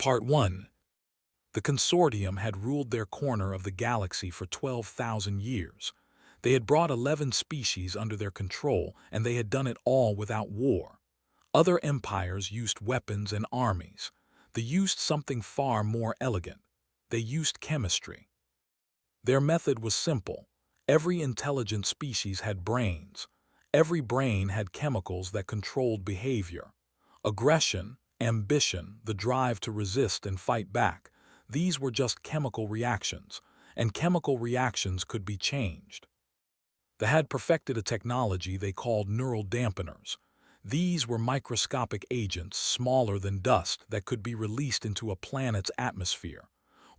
Part 1. The consortium had ruled their corner of the galaxy for 12,000 years. They had brought 11 species under their control, and they had done it all without war. Other empires used weapons and armies. They used something far more elegant. They used chemistry. Their method was simple. Every intelligent species had brains. Every brain had chemicals that controlled behavior. Aggression, ambition, the drive to resist and fight back. These were just chemical reactions, and chemical reactions could be changed. They had perfected a technology they called neural dampeners. These were microscopic agents smaller than dust that could be released into a planet's atmosphere.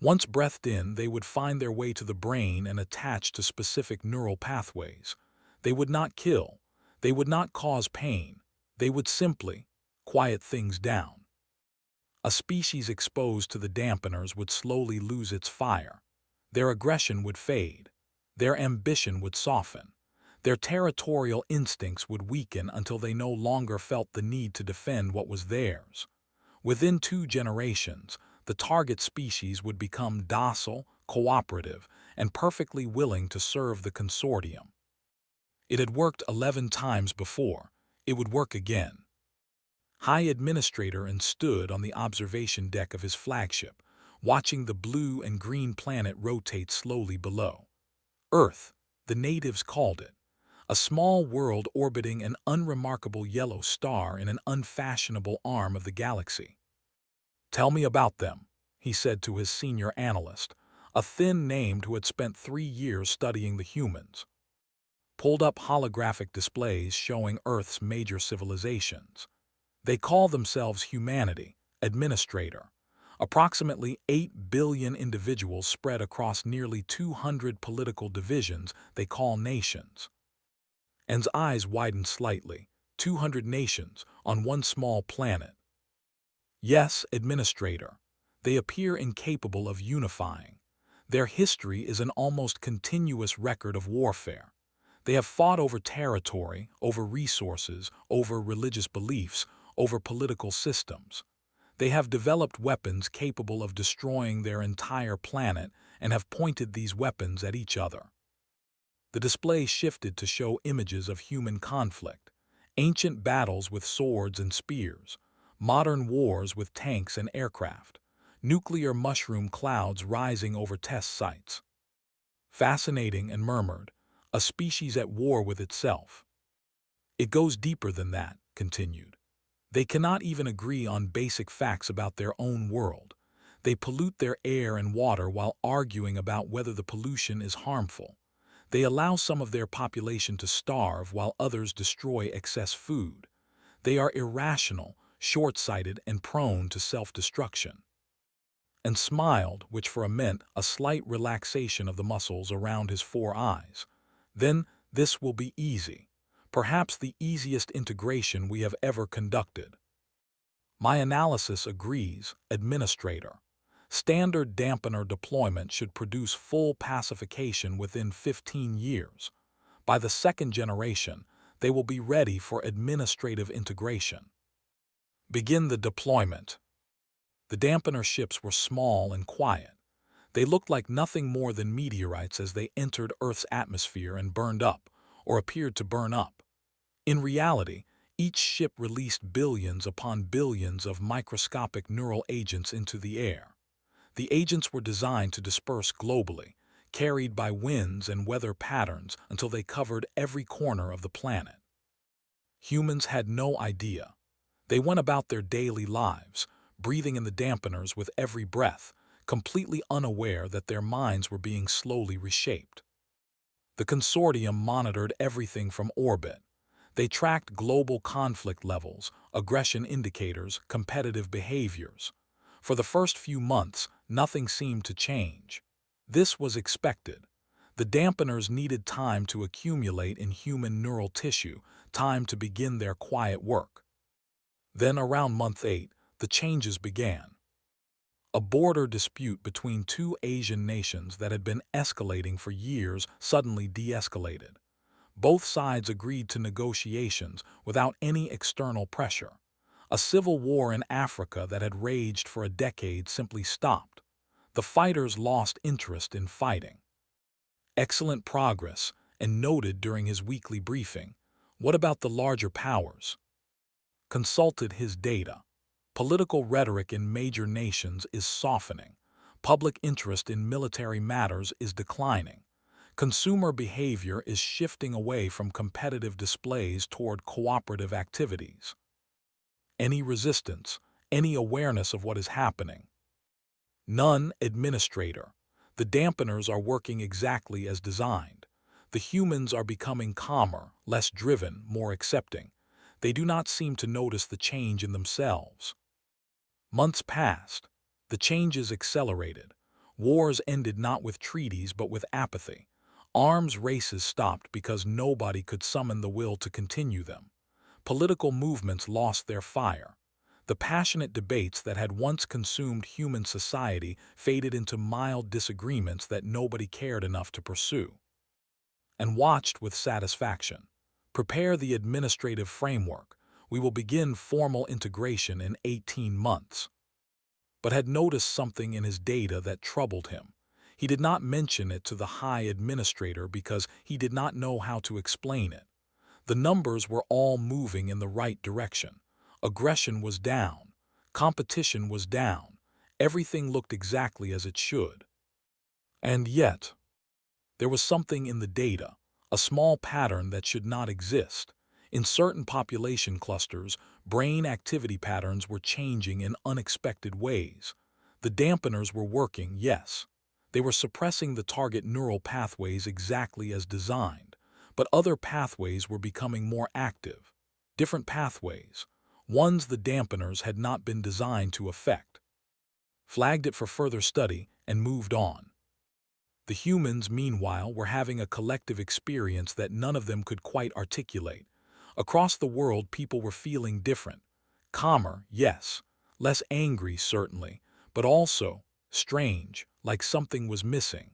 Once breathed in, they would find their way to the brain and attach to specific neural pathways. They would not kill. They would not cause pain. They would simply quiet things down. A species exposed to the dampeners would slowly lose its fire. Their aggression would fade. Their ambition would soften. Their territorial instincts would weaken until they no longer felt the need to defend what was theirs. Within 2 generations, the target species would become docile, cooperative, and perfectly willing to serve the consortium. It had worked 11 times before. It would work again. High Administrator stood on the observation deck of his flagship, watching the blue and green planet rotate slowly below. Earth, the natives called it, a small world orbiting an unremarkable yellow star in an unfashionable arm of the galaxy. "Tell me about them," he said to his senior analyst, a thin named who had spent 3 years studying the humans. Pulled up holographic displays showing Earth's major civilizations. They call themselves humanity, administrator. Approximately 8 billion individuals spread across nearly 200 political divisions they call nations. An's eyes widened slightly. 200 nations on one small planet. Yes, administrator. They appear incapable of unifying. Their history is an almost continuous record of warfare. They have fought over territory, over resources, over religious beliefs, over political systems. They have developed weapons capable of destroying their entire planet and have pointed these weapons at each other. The display shifted to show images of human conflict, ancient battles with swords and spears, modern wars with tanks and aircraft, nuclear mushroom clouds rising over test sites. Fascinating, and murmured, a species at war with itself. It goes deeper than that, continued. They cannot even agree on basic facts about their own world. They pollute their air and water while arguing about whether the pollution is harmful. They allow some of their population to starve while others destroy excess food. They are irrational, short-sighted, and prone to self-destruction. And smiled, which for a meant a slight relaxation of the muscles around his 4 eyes. Then this will be easy. Perhaps the easiest integration we have ever conducted. My analysis agrees, administrator. Standard dampener deployment should produce full pacification within 15 years. By the 2nd generation, they will be ready for administrative integration. Begin the deployment. The dampener ships were small and quiet. They looked like nothing more than meteorites as they entered Earth's atmosphere and burned up, or appeared to burn up. In reality, each ship released billions upon billions of microscopic neural agents into the air. The agents were designed to disperse globally, carried by winds and weather patterns until they covered every corner of the planet. Humans had no idea. They went about their daily lives, breathing in the dampeners with every breath, completely unaware that their minds were being slowly reshaped. The consortium monitored everything from orbit. They tracked global conflict levels, aggression indicators, competitive behaviors. For the first few months, nothing seemed to change. This was expected. The dampeners needed time to accumulate in human neural tissue, time to begin their quiet work. Then around month 8, the changes began. A border dispute between 2 Asian nations that had been escalating for years suddenly de-escalated. Both sides agreed to negotiations without any external pressure. A civil war in Africa that had raged for a decade simply stopped. The fighters lost interest in fighting. Excellent progress, and noted during his weekly briefing. What about the larger powers? Consulted his data. Political rhetoric in major nations is softening. Public interest in military matters is declining. Consumer behavior is shifting away from competitive displays toward cooperative activities. Any resistance, any awareness of what is happening? None, administrator. The dampeners are working exactly as designed. The humans are becoming calmer, less driven, more accepting. They do not seem to notice the change in themselves. Months passed. The changes accelerated. Wars ended not with treaties but with apathy. Arms races stopped because nobody could summon the will to continue them. Political movements lost their fire. The passionate debates that had once consumed human society faded into mild disagreements that nobody cared enough to pursue. And watched with satisfaction. Prepare the administrative framework. We will begin formal integration in 18 months. But had noticed something in his data that troubled him. He did not mention it to the high administrator because he did not know how to explain it. The numbers were all moving in the right direction. Aggression was down. Competition was down. Everything looked exactly as it should. And yet, there was something in the data, a small pattern that should not exist. In certain population clusters, brain activity patterns were changing in unexpected ways. The dampeners were working, yes. They were suppressing the target neural pathways exactly as designed, but other pathways were becoming more active. Different pathways, ones the dampeners had not been designed to affect. Flagged it for further study and moved on. The humans, meanwhile, were having a collective experience that none of them could quite articulate. Across the world, people were feeling different. Calmer, yes. Less angry, certainly. But also strange, like something was missing.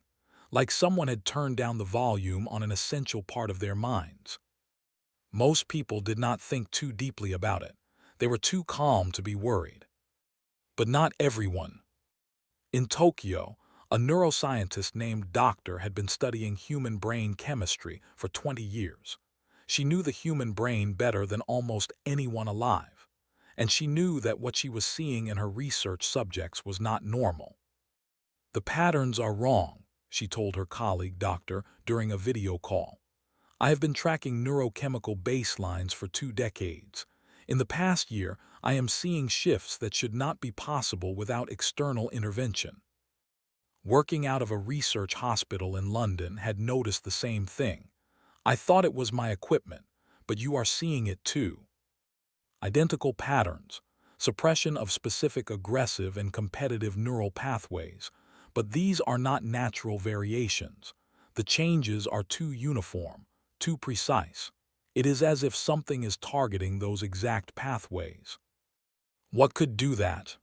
Like someone had turned down the volume on an essential part of their minds. Most people did not think too deeply about it. They were too calm to be worried. But not everyone. In Tokyo, a neuroscientist named Doctor had been studying human brain chemistry for 20 years. She knew the human brain better than almost anyone alive, and she knew that what she was seeing in her research subjects was not normal. The patterns are wrong, she told her colleague Doctor during a video call. I have been tracking neurochemical baselines for 2 decades. In the past year, I am seeing shifts that should not be possible without external intervention. Working out of a research hospital in London had noticed the same thing. I thought it was my equipment, but you are seeing it too. Identical patterns, suppression of specific aggressive and competitive neural pathways, but these are not natural variations. The changes are too uniform, too precise. It is as if something is targeting those exact pathways. What could do that?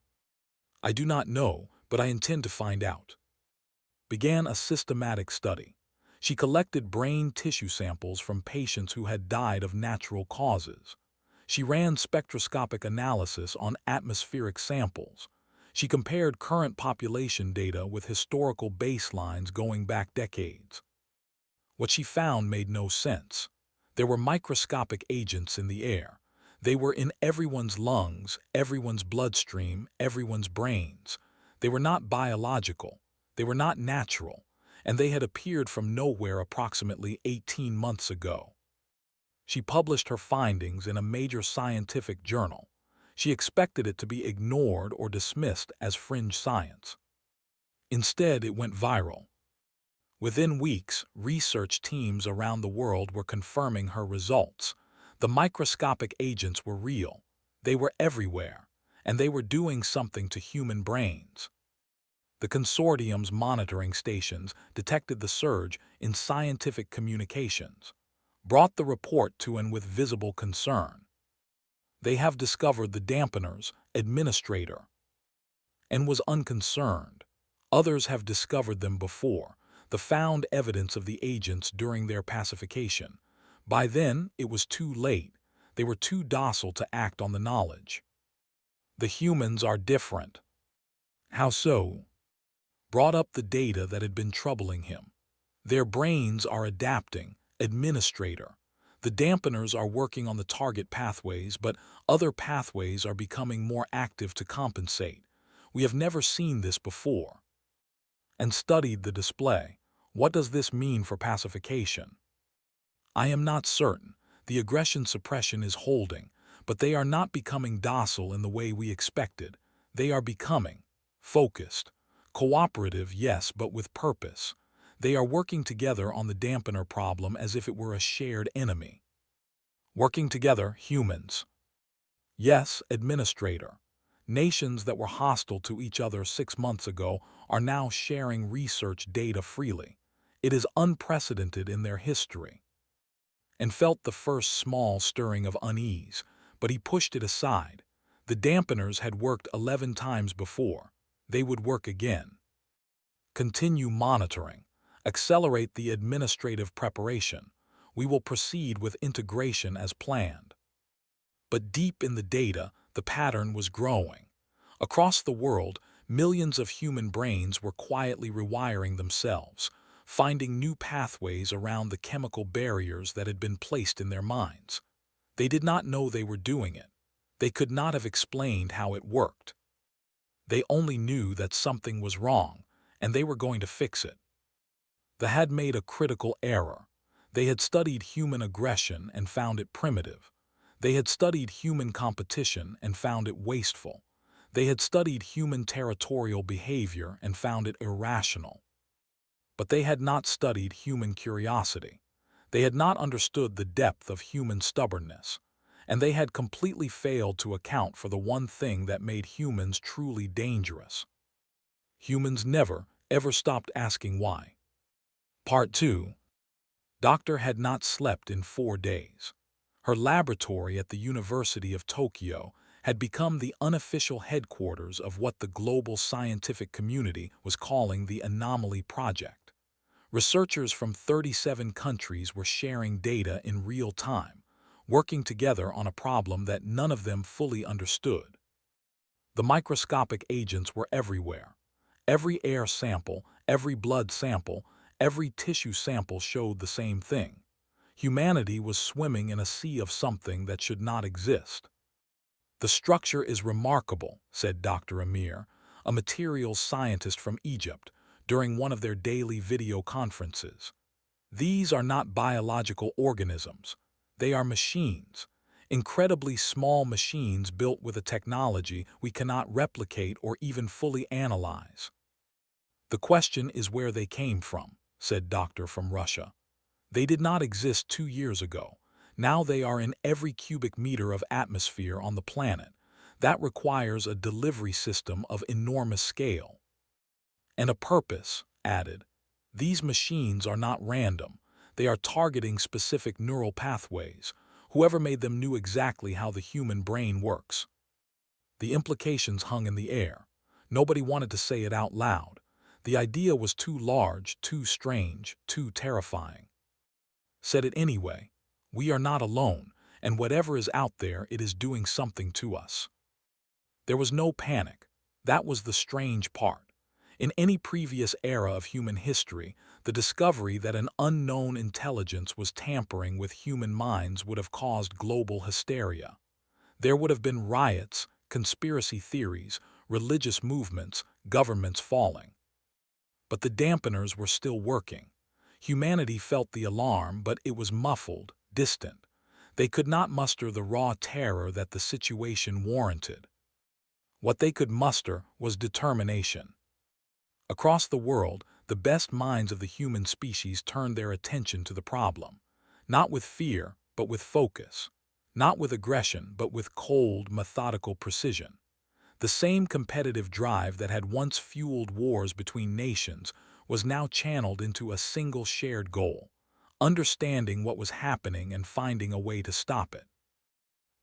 I do not know, but I intend to find out. Began a systematic study. She collected brain tissue samples from patients who had died of natural causes. She ran spectroscopic analysis on atmospheric samples. She compared current population data with historical baselines going back decades. What she found made no sense. There were microscopic agents in the air. They were in everyone's lungs, everyone's bloodstream, everyone's brains. They were not biological. They were not natural, and they had appeared from nowhere approximately 18 months ago. She published her findings in a major scientific journal. She expected it to be ignored or dismissed as fringe science. Instead, it went viral. Within weeks, research teams around the world were confirming her results. The microscopic agents were real. They were everywhere, and they were doing something to human brains. The consortium's monitoring stations detected the surge in scientific communications, brought the report to an with visible concern. They have discovered the dampeners, administrator, and was unconcerned. Others have discovered them before, the found evidence of the agents during their pacification. By then, it was too late. They were too docile to act on the knowledge. The humans are different. How so? Brought up the data that had been troubling him. Their brains are adapting, administrator. The dampeners are working on the target pathways, but other pathways are becoming more active to compensate. We have never seen this before. And studied the display. What does this mean for pacification? I am not certain. The aggression suppression is holding, but they are not becoming docile in the way we expected. They are becoming focused. Cooperative, yes, but with purpose. They are working together on the dampener problem as if it were a shared enemy. Working together, humans. Yes, administrator. Nations that were hostile to each other 6 months ago are now sharing research data freely. It is unprecedented in their history. And felt the first small stirring of unease, but he pushed it aside. The dampeners had worked 11 times before. They would work again. Continue monitoring. Accelerate the administrative preparation. We will proceed with integration as planned. But deep in the data, the pattern was growing. Across the world, millions of human brains were quietly rewiring themselves, finding new pathways around the chemical barriers that had been placed in their minds. They did not know they were doing it. They could not have explained how it worked. They only knew that something was wrong, and they were going to fix it. They had made a critical error. They had studied human aggression and found it primitive. They had studied human competition and found it wasteful. They had studied human territorial behavior and found it irrational. But they had not studied human curiosity. They had not understood the depth of human stubbornness. And they had completely failed to account for the one thing that made humans truly dangerous. Humans never, ever stopped asking why. Part 2. Doctor had not slept in 4 days. Her laboratory at the University of Tokyo had become the unofficial headquarters of what the global scientific community was calling the Anomaly Project. Researchers from 37 countries were sharing data in real time, working together on a problem that none of them fully understood. The microscopic agents were everywhere. Every air sample, every blood sample, every tissue sample showed the same thing. Humanity was swimming in a sea of something that should not exist. The structure is remarkable, said Dr. Amir, a materials scientist from Egypt, during one of their daily video conferences. These are not biological organisms. They are machines. Incredibly small machines built with a technology we cannot replicate or even fully analyze. The question is where they came from, said Doctor from Russia. They did not exist 2 years ago. Now they are in every cubic meter of atmosphere on the planet. That requires a delivery system of enormous scale. And a purpose, added. These machines are not random. They are targeting specific neural pathways. Whoever made them knew exactly how the human brain works. The implications hung in the air. Nobody wanted to say it out loud. The idea was too large, too strange, too terrifying. Said it anyway. We are not alone, and whatever is out there, it is doing something to us. There was no panic. That was the strange part. In any previous era of human history, the discovery that an unknown intelligence was tampering with human minds would have caused global hysteria. There would have been riots, conspiracy theories, religious movements, governments falling. But the dampeners were still working. Humanity felt the alarm, but it was muffled, distant. They could not muster the raw terror that the situation warranted. What they could muster was determination. Across the world, the best minds of the human species turned their attention to the problem, not with fear, but with focus, not with aggression, but with cold, methodical precision. The same competitive drive that had once fueled wars between nations was now channeled into a single shared goal, understanding what was happening and finding a way to stop it.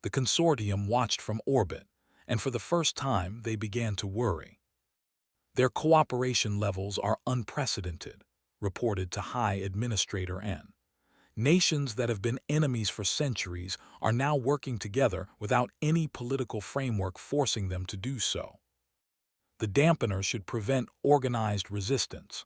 The consortium watched from orbit, and for the first time they began to worry. Their cooperation levels are unprecedented, reported to High Administrator N. Nations that have been enemies for centuries are now working together without any political framework forcing them to do so. The dampeners should prevent organized resistance.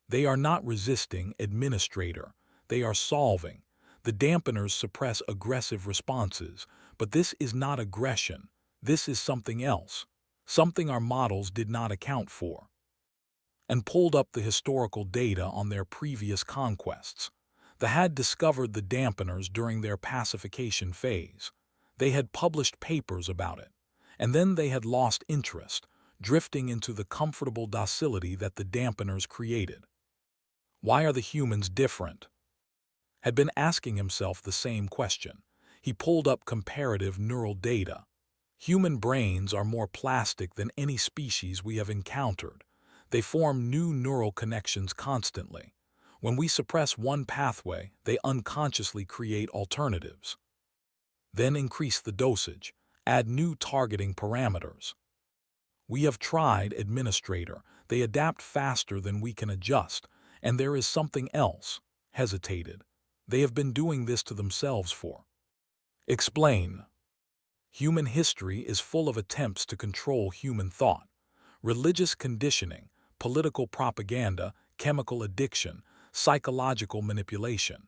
They are not resisting, administrator. They are solving. The dampeners suppress aggressive responses, but this is not aggression. This is something else, something our models did not account for. And pulled up the historical data on their previous conquests. They had discovered the dampeners during their pacification phase. They had published papers about it, and then they had lost interest, drifting into the comfortable docility that the dampeners created. Why are the humans different? Had been asking himself the same question. He pulled up comparative neural data. Human brains are more plastic than any species we have encountered. They form new neural connections constantly. When we suppress one pathway, they unconsciously create alternatives. Then increase the dosage, add new targeting parameters. We have tried, administrator. They adapt faster than we can adjust, and there is something else. Hesitated. They have been doing this to themselves for. Explain. Human history is full of attempts to control human thought. Religious conditioning, political propaganda, chemical addiction, psychological manipulation.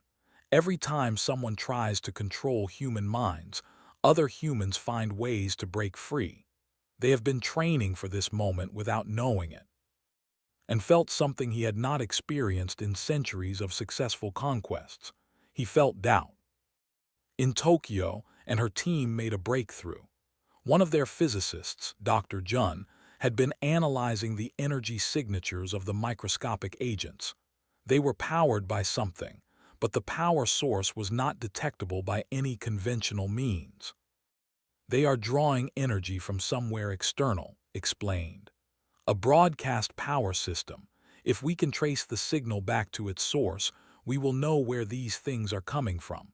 Every time someone tries to control human minds, other humans find ways to break free. They have been training for this moment without knowing it, and felt something he had not experienced in centuries of successful conquests. He felt doubt. In Tokyo, and her team made a breakthrough. One of their physicists, Dr. Jun, had been analyzing the energy signatures of the microscopic agents. They were powered by something, but the power source was not detectable by any conventional means. They are drawing energy from somewhere external, explained. A broadcast power system. If we can trace the signal back to its source, we will know where these things are coming from.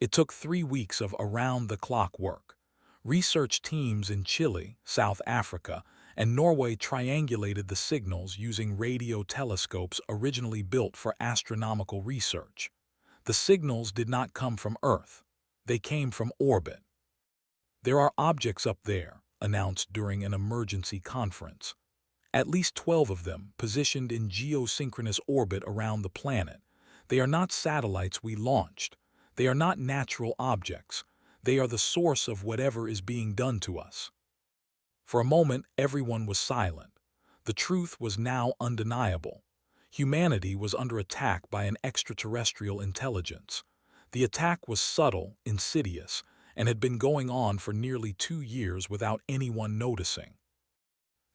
It took 3 weeks of around-the-clock work. Research teams in Chile, South Africa, and Norway triangulated the signals using radio telescopes originally built for astronomical research. The signals did not come from Earth. They came from orbit. There are objects up there, announced during an emergency conference. At least 12 of them, positioned in geosynchronous orbit around the planet. They are not satellites we launched. They are not natural objects. They are the source of whatever is being done to us. For a moment, everyone was silent. The truth was now undeniable. Humanity was under attack by an extraterrestrial intelligence. The attack was subtle, insidious, and had been going on for nearly 2 years without anyone noticing.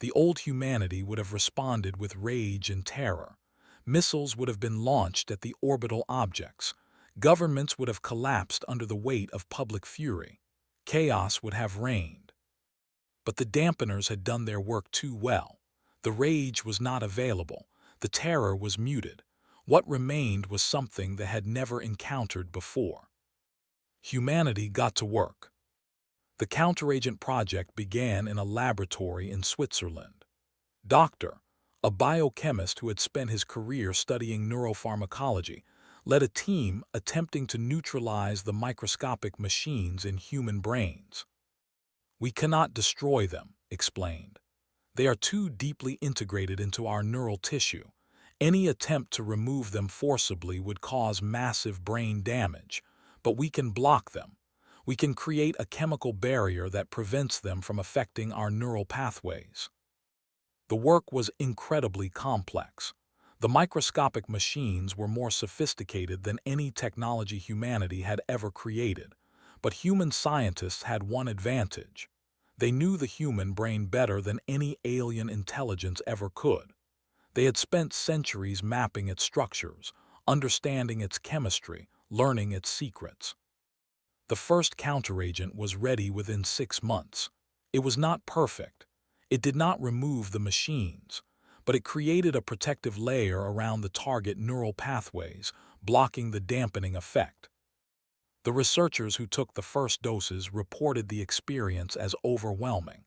The old humanity would have responded with rage and terror. Missiles would have been launched at the orbital objects. Governments would have collapsed under the weight of public fury. Chaos would have reigned. But the dampeners had done their work too well. The rage was not available. The terror was muted. What remained was something they had never encountered before. Humanity got to work. The counteragent project began in a laboratory in Switzerland. Doctor, a biochemist who had spent his career studying neuropharmacology, led a team attempting to neutralize the microscopic machines in human brains. We cannot destroy them, explained. They are too deeply integrated into our neural tissue. Any attempt to remove them forcibly would cause massive brain damage, but we can block them. We can create a chemical barrier that prevents them from affecting our neural pathways. The work was incredibly complex. The microscopic machines were more sophisticated than any technology humanity had ever created, but human scientists had one advantage. They knew the human brain better than any alien intelligence ever could. They had spent centuries mapping its structures, understanding its chemistry, learning its secrets. The first counteragent was ready within 6 months. It was not perfect. It did not remove the machines, but it created a protective layer around the target neural pathways, blocking the dampening effect. The researchers who took the first doses reported the experience as overwhelming.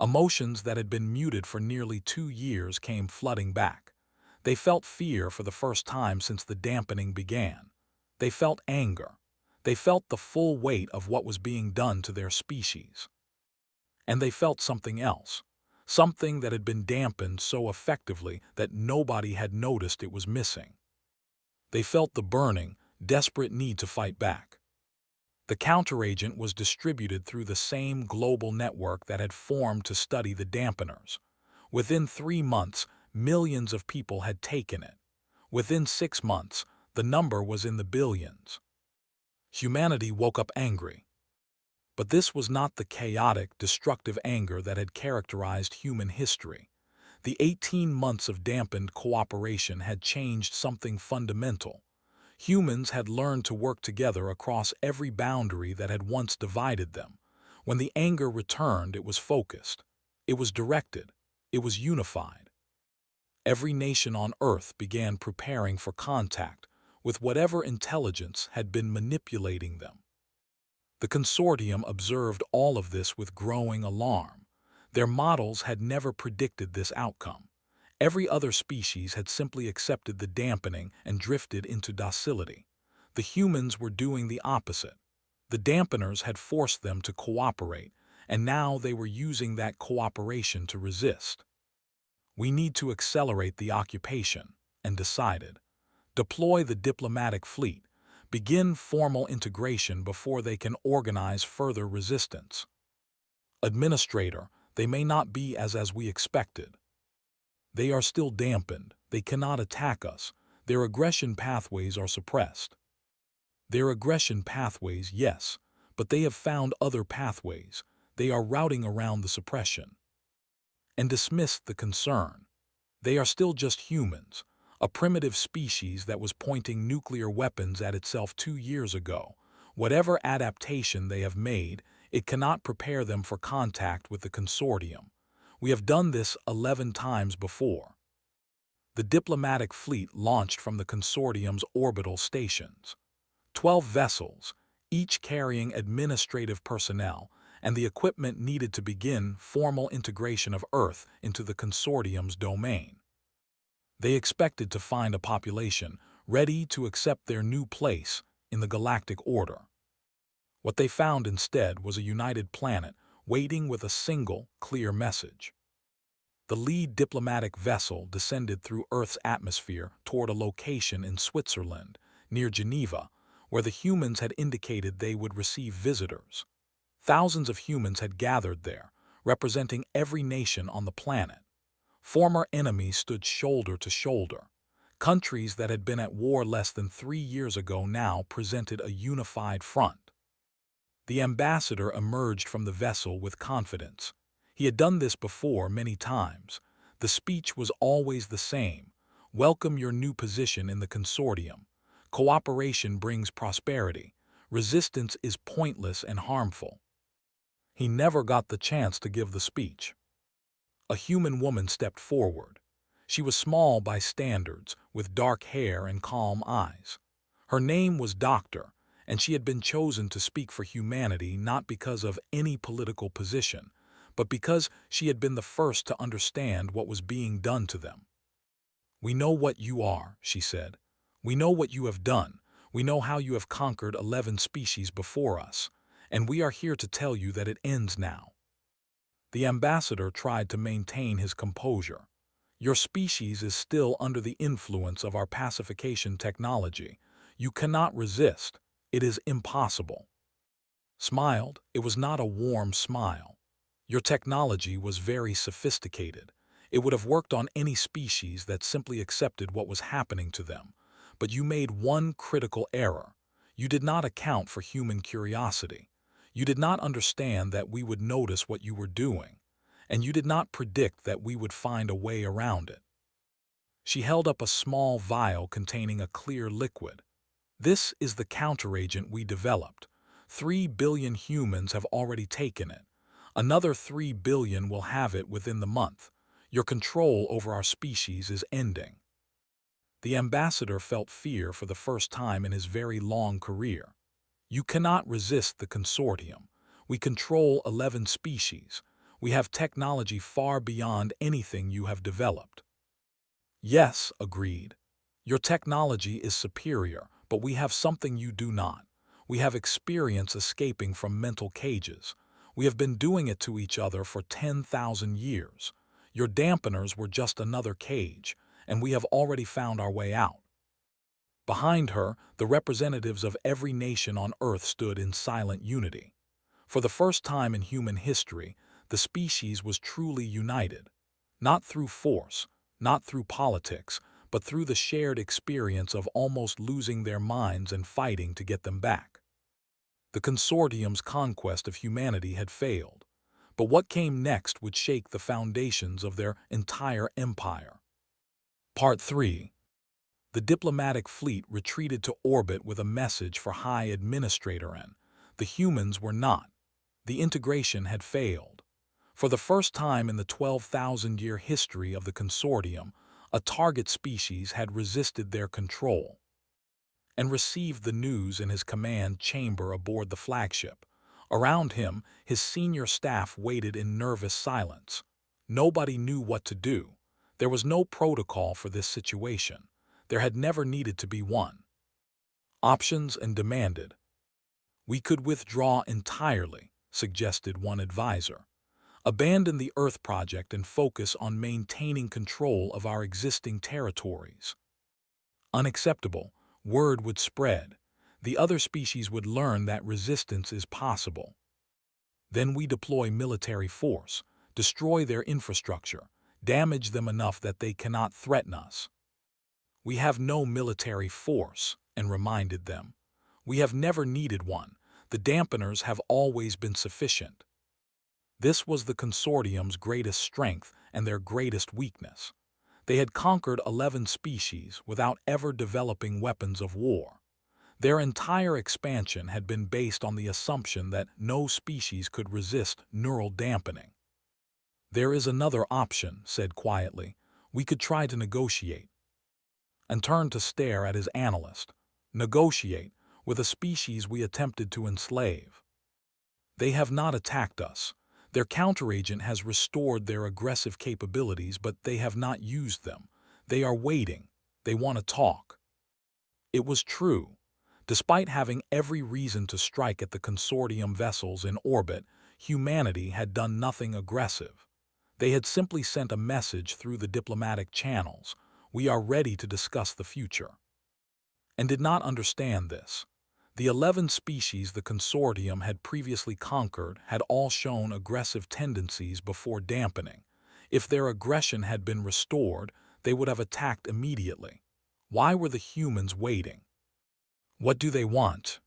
Emotions that had been muted for nearly 2 years came flooding back. They felt fear for the first time since the dampening began. They felt anger. They felt the full weight of what was being done to their species. And they felt something else, something that had been dampened so effectively that nobody had noticed it was missing. They felt the burning, desperate need to fight back. The counteragent was distributed through the same global network that had formed to study the dampeners. Within 3 months, millions of people had taken it. Within 6 months, the number was in the billions. Humanity woke up angry. But this was not the chaotic, destructive anger that had characterized human history. The 18 months of dampened cooperation had changed something fundamental. Humans had learned to work together across every boundary that had once divided them. When the anger returned, it was focused. It was directed. It was unified. Every nation on Earth began preparing for contact with whatever intelligence had been manipulating them. The consortium observed all of this with growing alarm. Their models had never predicted this outcome. Every other species had simply accepted the dampening and drifted into docility. The humans were doing the opposite. The dampeners had forced them to cooperate, and now they were using that cooperation to resist. We need to accelerate the occupation, and decided. Deploy the diplomatic fleet. Begin formal integration before they can organize further resistance. Administrator, they may not be as we expected. They are still dampened. They cannot attack us. Their aggression pathways are suppressed. Their aggression pathways, yes, but they have found other pathways. They are routing around the suppression. And dismissed the concern. They are still just humans, a primitive species that was pointing nuclear weapons at itself 2 years ago. Whatever adaptation they have made, it cannot prepare them for contact with the consortium. We have done this 11 times before. The diplomatic fleet launched from the consortium's orbital stations. 12 vessels, each carrying administrative personnel, and the equipment needed to begin formal integration of Earth into the consortium's domain. They expected to find a population ready to accept their new place in the galactic order. What they found instead was a united planet waiting with a single, clear message. The lead diplomatic vessel descended through Earth's atmosphere toward a location in Switzerland, near Geneva, where the humans had indicated they would receive visitors. Thousands of humans had gathered there, representing every nation on the planet. Former enemies stood shoulder to shoulder. Countries that had been at war less than 3 years ago now presented a unified front. The ambassador emerged from the vessel with confidence. He had done this before many times. The speech was always the same. Welcome your new position in the consortium. Cooperation brings prosperity. Resistance is pointless and harmful. He never got the chance to give the speech. A human woman stepped forward. She was small by standards, with dark hair and calm eyes. Her name was Doctor, and she had been chosen to speak for humanity not because of any political position, but because she had been the first to understand what was being done to them. "We know what you are," she said. "We know what you have done. We know how you have conquered 11 species before us, and we are here to tell you that it ends now." The ambassador tried to maintain his composure. "Your species is still under the influence of our pacification technology. You cannot resist. It is impossible." Smiled, it was not a warm smile. "Your technology was very sophisticated. It would have worked on any species that simply accepted what was happening to them. But you made one critical error. You did not account for human curiosity. You did not understand that we would notice what you were doing, and you did not predict that we would find a way around it." She held up a small vial containing a clear liquid. "This is the counteragent we developed. 3 billion humans have already taken it. Another 3 billion will have it within the month. Your control over our species is ending." The ambassador felt fear for the first time in his very long career. "You cannot resist the consortium. We control 11 species. We have technology far beyond anything you have developed." "Yes," agreed. "Your technology is superior, But we have something you do not. We have experience escaping from mental cages. We have been doing it to each other for 10,000 years. Your dampeners were just another cage, and we have already found our way out." Behind her, the representatives of every nation on Earth stood in silent unity. For the first time in human history, the species was truly united. Not through force, not through politics, but through the shared experience of almost losing their minds and fighting to get them back. The consortium's conquest of humanity had failed, but what came next would shake the foundations of their entire empire. Part 3. The diplomatic fleet retreated to orbit with a message for High Administrator N. The humans were not. The integration had failed. For the first time in the 12,000-year history of the consortium, a target species had resisted their control and received the news in his command chamber aboard the flagship. Around him, his senior staff waited in nervous silence. Nobody knew what to do. There was no protocol for this situation. There had never needed to be one. Options and demanded. "We could withdraw entirely," suggested one advisor. "Abandon the Earth project and focus on maintaining control of our existing territories." Unacceptable. Word would spread. The other species would learn that resistance is possible. "Then we deploy military force, destroy their infrastructure, damage them enough that they cannot threaten us." "We have no military force," and reminded them. "We have never needed one. The dampeners have always been sufficient." This was the consortium's greatest strength and their greatest weakness. They had conquered 11 species without ever developing weapons of war. Their entire expansion had been based on the assumption that no species could resist neural dampening. "There is another option," said quietly. "We could try to negotiate." And turned to stare at his analyst. "Negotiate with a species we attempted to enslave. They have not attacked us. Their counteragent has restored their aggressive capabilities, but they have not used them. They are waiting. They want to talk." It was true. Despite having every reason to strike at the consortium vessels in orbit, humanity had done nothing aggressive. They had simply sent a message through the diplomatic channels: "We are ready to discuss the future," and did not understand this. The 11 species the consortium had previously conquered had all shown aggressive tendencies before dampening. If their aggression had been restored, they would have attacked immediately. Why were the humans waiting? What do they want?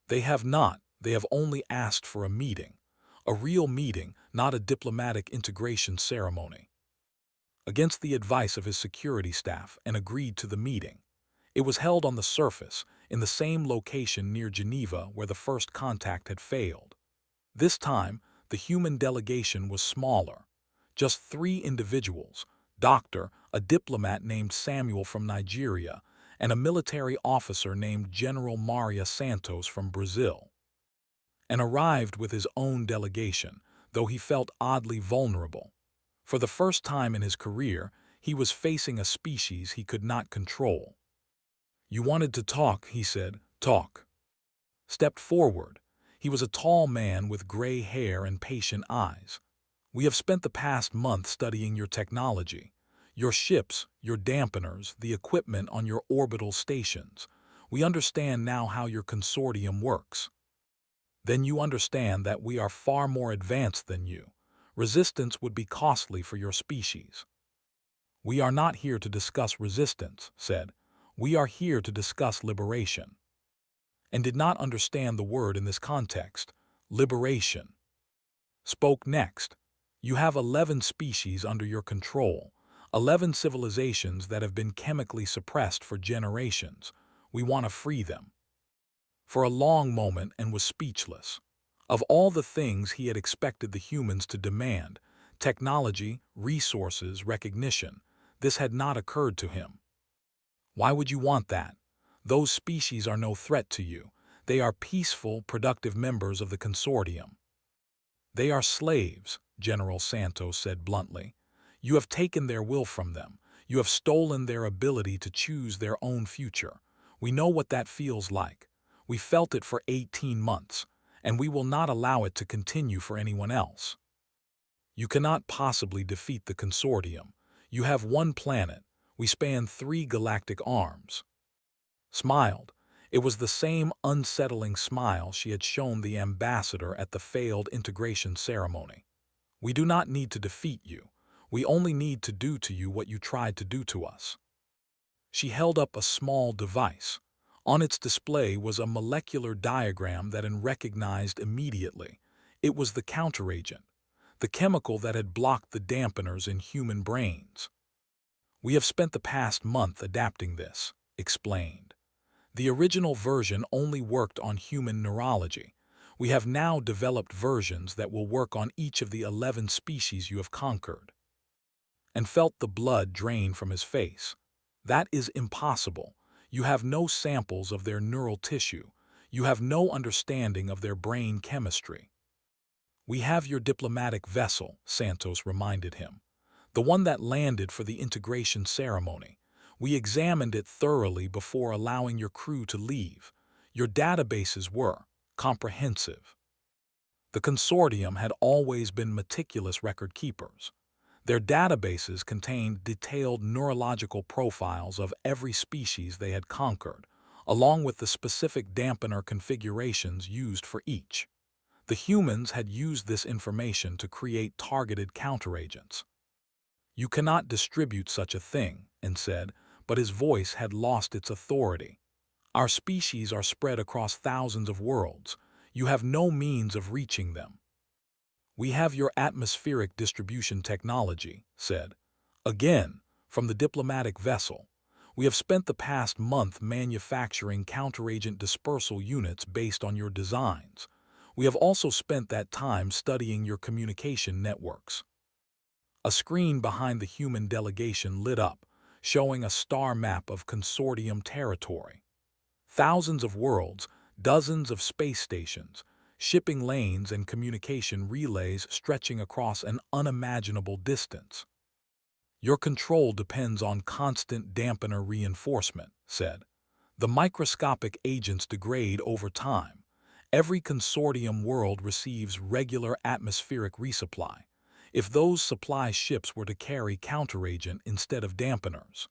They have not. They have only asked for a meeting. A real meeting, not a diplomatic integration ceremony. Against the advice of his security staff, and agreed to the meeting. It was held on the surface, in the same location near Geneva where the first contact had failed. This time, the human delegation was smaller. Just 3 individuals: Doctor, a diplomat named Samuel from Nigeria, and a military officer named General Maria Santos from Brazil. And arrived with his own delegation, though he felt oddly vulnerable. For the first time in his career, he was facing a species he could not control. "You wanted to talk," he said. "Talk." Stepped forward. He was a tall man with gray hair and patient eyes. "We have spent the past month studying your technology, your ships, your dampeners, the equipment on your orbital stations. We understand now how your consortium works. Then you understand that we are far more advanced than you. Resistance would be costly for your species." "We are not here to discuss resistance," said. "We are here to discuss liberation." And did not understand the word in this context. Liberation. Spoke next. "You have 11 species under your control, 11 civilizations that have been chemically suppressed for generations. We want to free them." For a long moment and was speechless. Of all the things he had expected the humans to demand, technology, resources, recognition, this had not occurred to him. "Why would you want that? Those species are no threat to you. They are peaceful, productive members of the consortium." "They are slaves," General Santos said bluntly. "You have taken their will from them. You have stolen their ability to choose their own future. We know what that feels like. We felt it for 18 months, and we will not allow it to continue for anyone else. You cannot possibly defeat the consortium. You have one planet. We span 3 galactic arms. Smiled. It was the same unsettling smile she had shown the ambassador at the failed integration ceremony. We do not need to defeat you. We only need to do to you what you tried to do to us. She held up a small device. On its display was a molecular diagram that Anne recognized immediately. It was the counteragent, the chemical that had blocked the dampeners in human brains. We have spent the past month adapting this, explained. The original version only worked on human neurology. We have now developed versions that will work on each of the 11 species you have conquered. And felt the blood drain from his face. That is impossible. You have no samples of their neural tissue. You have no understanding of their brain chemistry. We have your diplomatic vessel, Santos reminded him. The one that landed for the integration ceremony. We examined it thoroughly before allowing your crew to leave. Your databases were comprehensive. The consortium had always been meticulous record keepers. Their databases contained detailed neurological profiles of every species they had conquered, along with the specific dampener configurations used for each. The humans had used this information to create targeted counteragents. You cannot distribute such a thing, Anne said, but his voice had lost its authority. Our species are spread across thousands of worlds. You have no means of reaching them. We have your atmospheric distribution technology, said. Again, from the diplomatic vessel. We have spent the past month manufacturing counteragent dispersal units based on your designs. We have also spent that time studying your communication networks. A screen behind the human delegation lit up, showing a star map of consortium territory. Thousands of worlds, dozens of space stations, shipping lanes and communication relays stretching across an unimaginable distance. Your control depends on constant dampener reinforcement, said. The microscopic agents degrade over time. Every consortium world receives regular atmospheric resupply. If those supply ships were to carry counteragent instead of dampeners.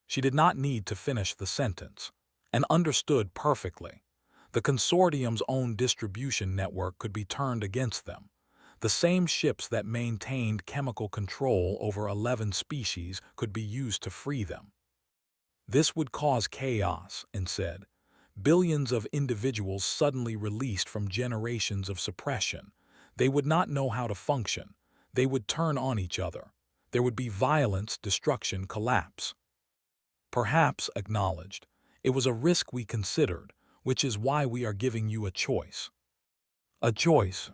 She did not need to finish the sentence, and understood perfectly. The consortium's own distribution network could be turned against them. The same ships that maintained chemical control over 11 species could be used to free them. This would cause chaos, Anne said. Billions of individuals suddenly released from generations of suppression. They would not know how to function. They would turn on each other. There would be violence, destruction, collapse. Perhaps, acknowledged, it was a risk we considered, which is why we are giving you a choice. A choice.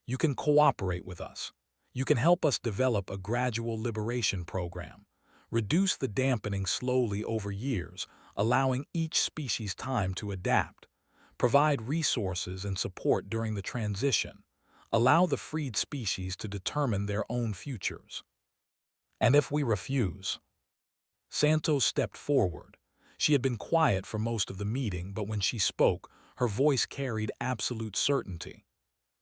You can cooperate with us. You can help us develop a gradual liberation program, reduce the dampening slowly over years, allowing each species time to adapt, provide resources and support during the transition, allow the freed species to determine their own futures. And if we refuse? Santos stepped forward. She had been quiet for most of the meeting, but when she spoke, her voice carried absolute certainty.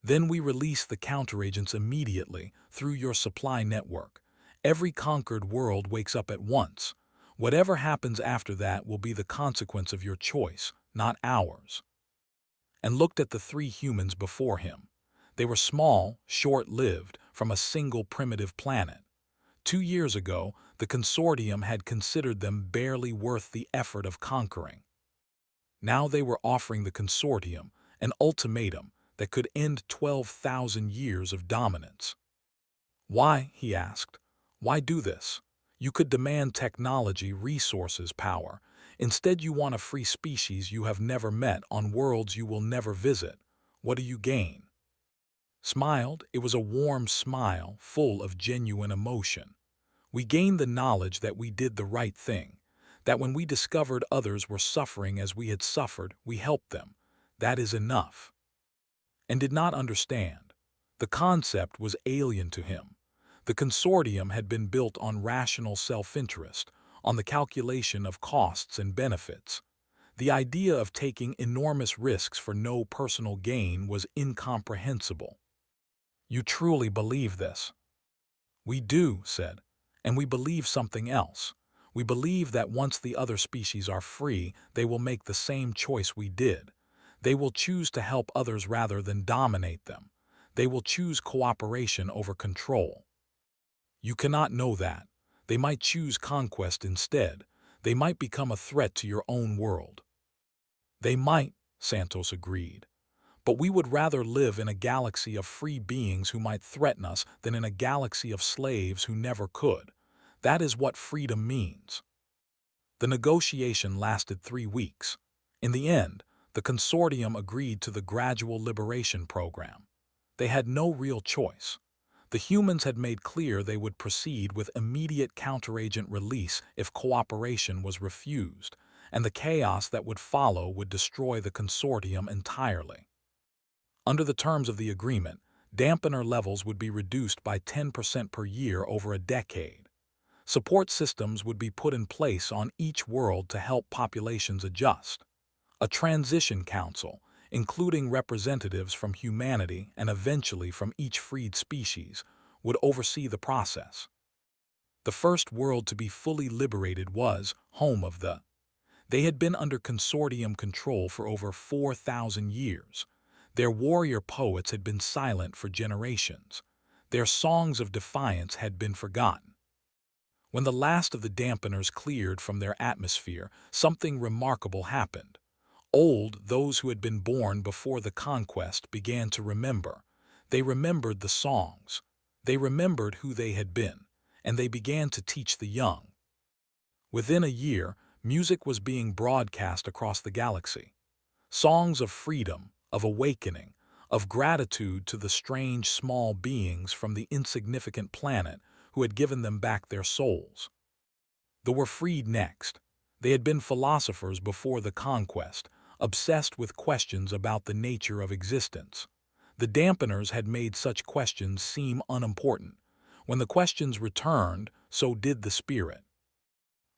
Then we release the counteragents immediately through your supply network. Every conquered world wakes up at once. Whatever happens after that will be the consequence of your choice, not ours. And looked at the 3 humans before him. They were small, short-lived, from a single primitive planet. 2 years ago, the consortium had considered them barely worth the effort of conquering. Now they were offering the consortium an ultimatum that could end 12,000 years of dominance. Why, he asked, why do this? You could demand technology, resources, power. Instead, you want a free species you have never met on worlds you will never visit. What do you gain? Smiled. It was a warm smile, full of genuine emotion. We gained the knowledge that we did the right thing, that when we discovered others were suffering as we had suffered, we helped them. That is enough. And did not understand. The concept was alien to him. The consortium had been built on rational self-interest, on the calculation of costs and benefits. The idea of taking enormous risks for no personal gain was incomprehensible. "You truly believe this?" "We do," said, "and we believe something else. We believe that once the other species are free, they will make the same choice we did. They will choose to help others rather than dominate them. They will choose cooperation over control." "You cannot know that. They might choose conquest instead. They might become a threat to your own world." "They might," Santos agreed. "But we would rather live in a galaxy of free beings who might threaten us than in a galaxy of slaves who never could. That is what freedom means." The negotiation lasted 3 weeks. In the end, the consortium agreed to the gradual liberation program. They had no real choice. The humans had made clear they would proceed with immediate counteragent release if cooperation was refused, and the chaos that would follow would destroy the consortium entirely. Under the terms of the agreement, dampener levels would be reduced by 10% per year over a decade. Support systems would be put in place on each world to help populations adjust. A transition council, including representatives from humanity and eventually from each freed species, would oversee the process. The first world to be fully liberated was home of the. They had been under consortium control for over 4,000 years. Their warrior poets had been silent for generations. Their songs of defiance had been forgotten. When the last of the dampeners cleared from their atmosphere, something remarkable happened. Those who had been born before the conquest began to remember. They remembered the songs. They remembered who they had been, and they began to teach the young. Within a year, music was being broadcast across the galaxy. Songs of freedom, of awakening, of gratitude to the strange small beings from the insignificant planet who had given them back their souls. They were freed next. They had been philosophers before the conquest, obsessed with questions about the nature of existence. The dampeners had made such questions seem unimportant. When the questions returned, so did the spirit.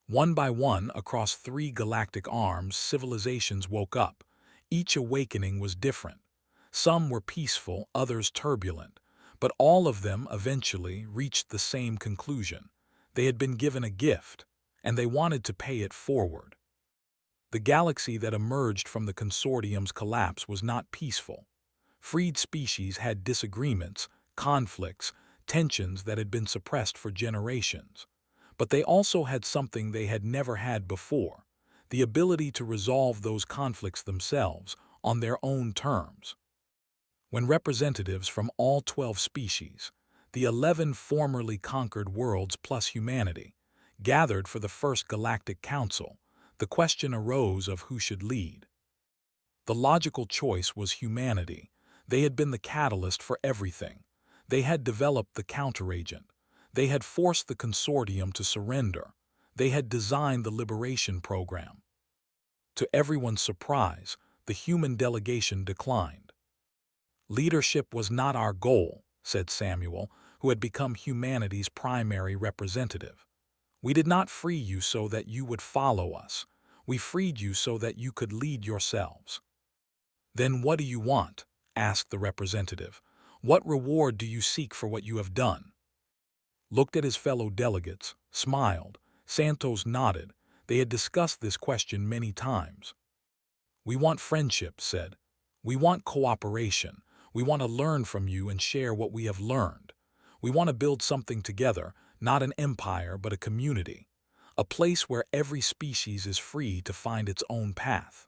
One by one, across 3 galactic arms, civilizations woke up. Each awakening was different. Some were peaceful, others turbulent, but all of them eventually reached the same conclusion. They had been given a gift, and they wanted to pay it forward. The galaxy that emerged from the consortium's collapse was not peaceful. Freed species had disagreements, conflicts, tensions that had been suppressed for generations. But they also had something they had never had before, the ability to resolve those conflicts themselves, on their own terms. When representatives from all 12 species, the 11 formerly conquered worlds plus humanity, gathered for the first Galactic Council, the question arose of who should lead. The logical choice was humanity. They had been the catalyst for everything. They had developed the counteragent. They had forced the consortium to surrender. They had designed the liberation program. To everyone's surprise, the human delegation declined. "Leadership was not our goal," said Samuel, who had become humanity's primary representative. "We did not free you so that you would follow us. We freed you so that you could lead yourselves." "Then what do you want?" asked the representative. "What reward do you seek for what you have done?" Looked at his fellow delegates, smiled. Santos nodded. They had discussed this question many times. "We want friendship," said. "We want cooperation. We want to learn from you and share what we have learned. We want to build something together, not an empire but a community. A place where every species is free to find its own path.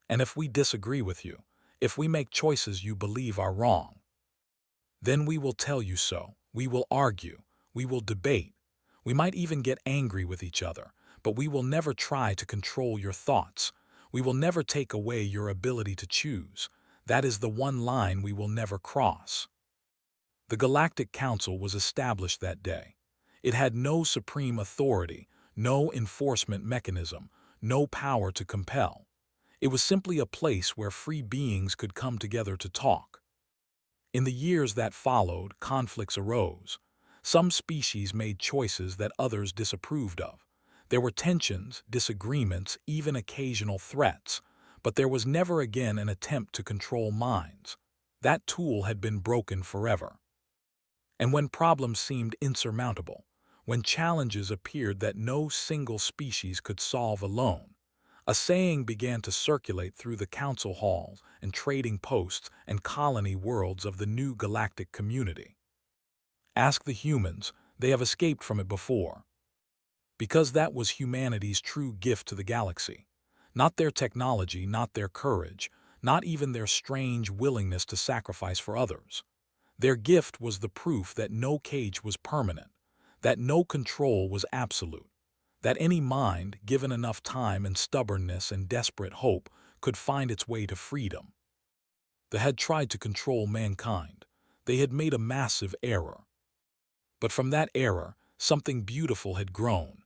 And if we disagree with you, if we make choices you believe are wrong, then we will tell you so. We will argue. We will debate. We might even get angry with each other, but we will never try to control your thoughts. We will never take away your ability to choose. That is the one line we will never cross." The Galactic Council was established that day. It had no supreme authority, no enforcement mechanism, no power to compel. It was simply a place where free beings could come together to talk. In the years that followed, conflicts arose. Some species made choices that others disapproved of. There were tensions, disagreements, even occasional threats, but there was never again an attempt to control minds. That tool had been broken forever. And when problems seemed insurmountable, when challenges appeared that no single species could solve alone, a saying began to circulate through the council halls and trading posts and colony worlds of the new galactic community. Ask the humans, they have escaped from it before. Because that was humanity's true gift to the galaxy. Not their technology, not their courage, not even their strange willingness to sacrifice for others. Their gift was the proof that no cage was permanent, that no control was absolute, that any mind, given enough time and stubbornness and desperate hope, could find its way to freedom. They had tried to control mankind. They had made a massive error. But from that error, something beautiful had grown,